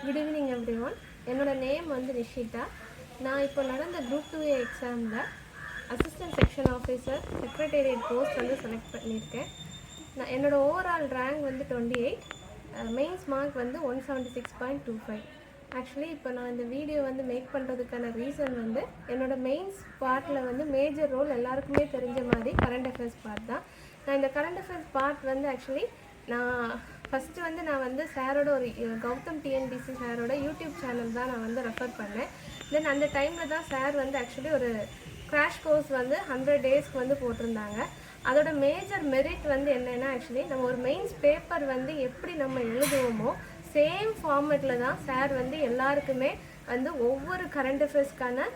Good evening everyone. என்னோட name வந்து நிஷிதா. நான் இப்போ நடந்த குரூப் 2A எக்ஸாமில் assistant section officer secretariat post வந்து செலக்ட் பண்ணியிருக்கேன். என்னோட ஓவரால் ரேங்க் வந்து 28, மெயின்ஸ் மார்க் வந்து 176.25. ஆக்சுவலி இப்போ நான் இந்த வீடியோ வந்து மேக் பண்ணுறதுக்கான ரீசன் வந்து என்னோட மெயின்ஸ் பார்ட்டில் வந்து மேஜர் ரோல் எல்லாருக்குமே தெரிஞ்ச மாதிரி கரண்ட் அஃபேர்ஸ் பார்ட் தான். நான் இந்த கரண்ட் அஃபேர்ஸ் பார்ட் வந்து ஆக்சுவலி ஃபஸ்ட்டு வந்து நான் வந்து சாரோட ஒரு கௌதம் டிஎன்பிசி சாரோட யூடியூப் சேனல் தான் நான் வந்து ரெஃபர் பண்ணேன். தென் அந்த டைமில் தான் சார் வந்து ஆக்சுவலி ஒரு க்ராஷ் கோர்ஸ் வந்து 100 டேஸ்க்கு வந்து போட்டிருந்தாங்க. அதோட மேஜர் மெரிட் வந்து என்னென்னா ஆக்சுவலி நம்ம ஒரு மெயின்ஸ் பேப்பர் வந்து எப்படி நம்ம எழுதுவோமோ சேம் ஃபார்மேட்டில் தான் சார் வந்து எல்லாருக்குமே வந்து ஒவ்வொரு கரண்ட் அஃபேர்ஸ்க்கான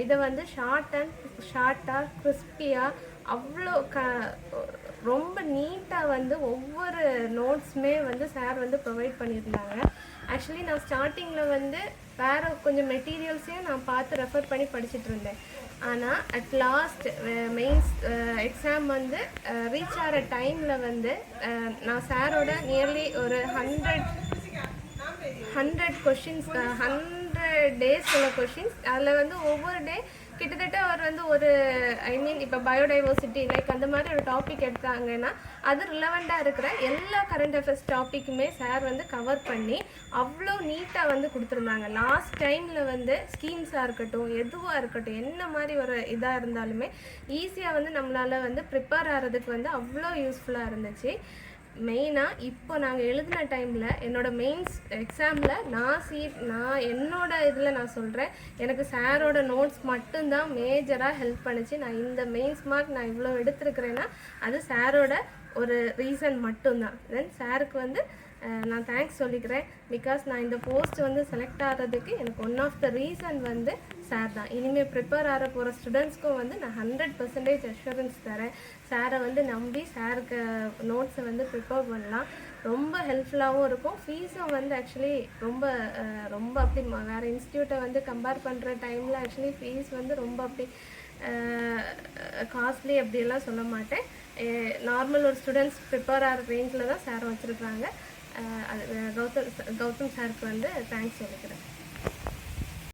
இதை வந்து ஷார்ட்டாக கிறிஸ்பியாக அவ்வளோ ரொம்ப நீட்டாக வந்து ஒவ்வொரு நோட்ஸுமே வந்து சார் வந்து ப்ரொவைட் பண்ணியிருந்தாங்க. ஆக்சுவலி நான் ஸ்டார்டிங்கில் வந்து வேறு கொஞ்சம் மெட்டீரியல்ஸையும் நான் பார்த்து ரெஃபர் பண்ணி படிச்சுட்டு இருந்தேன். ஆனால் அட் லாஸ்ட் மெயின்ஸ் எக்ஸாம் வந்து ரீச் ஆகிற டைமில் வந்து நான் சாரோட நியர்லி ஒரு 100 கொஷின்ஸ் 100 டேஸ் உள்ள கொஷின்ஸ் அதில் வந்து ஒவ்வொரு டே கிட்டத்தட்ட அவர் வந்து ஒரு இப்போ பயோடைவர்சிட்டி லைக் அந்த மாதிரி ஒரு டாபிக் எடுத்தாங்கன்னா அது ரிலவெண்ட்டாக இருக்கிற எல்லா கரண்ட் அஃபேர்ஸ் டாப்பிக்குமே சார் வந்து கவர் பண்ணி அவ்வளோ நீட்டாக வந்து கொடுத்துருந்தாங்க. லாஸ்ட் டைமில் வந்து ஸ்கீம்ஸாக இருக்கட்டும் எதுவாக இருக்கட்டும் என்ன மாதிரி ஒரு இதாக இருந்தாலுமே ஈஸியாக வந்து நம்மளால் வந்து ப்ரிப்பேர் ஆகிறதுக்கு வந்து அவ்வளோ யூஸ்ஃபுல்லாக இருந்துச்சு. மெயினாக இப்போ நாங்கள் எழுதின டைமில் என்னோடய மெயின்ஸ் எக்ஸாமில் நான் என்னோட இதில் நான் சொல்கிறேன், எனக்கு சாரோட நோட்ஸ் மட்டும்தான் மேஜராக ஹெல்ப் பண்ணிச்சு. நான் இந்த மெயின்ஸ் மார்க் நான் இவ்வளோ எடுத்துருக்கிறேன்னா அது சாரோட ஒரு ரீசன் மட்டும்தான். தென் சாருக்கு வந்து நான் தேங்க்ஸ் சொல்லிக்கிறேன். பிகாஸ் நான் இந்த போஸ்ட் வந்து செலக்ட் ஆகிறதுக்கு எனக்கு ஒன் ஆஃப் த ரீசன் வந்து சார் தான். இனிமேல் ப்ரிப்பேர் ஆக போகிற ஸ்டூடெண்ட்ஸ்க்கும் வந்து நான் 100% அஷூரன்ஸ் தரேன். சாரை வந்து நம்பி சாருக்கு நோட்ஸை வந்து ப்ரிப்பேர் பண்ணலாம். ரொம்ப ஹெல்ப்ஃபுல்லாகவும் இருக்கும். ஃபீஸும் வந்து ஆக்சுவலி ரொம்ப அப்படி வேறு இன்ஸ்டியூட்டை வந்து கம்பேர் பண்ணுற டைமில் ஆக்சுவலி ஃபீஸ் வந்து ரொம்ப அப்படி காஸ்ட்லி அப்படியெல்லாம் சொல்ல மாட்டேன். நார்மல் ஒரு ஸ்டூடெண்ட்ஸ் ப்ரிப்பேர் ஆகிற ரேஞ்சில் தான் சார் வச்சுருக்காங்க. கௌதம் சாருக்கு வந்து தேங்க்ஸ் சொல்லிக்கிறேன்.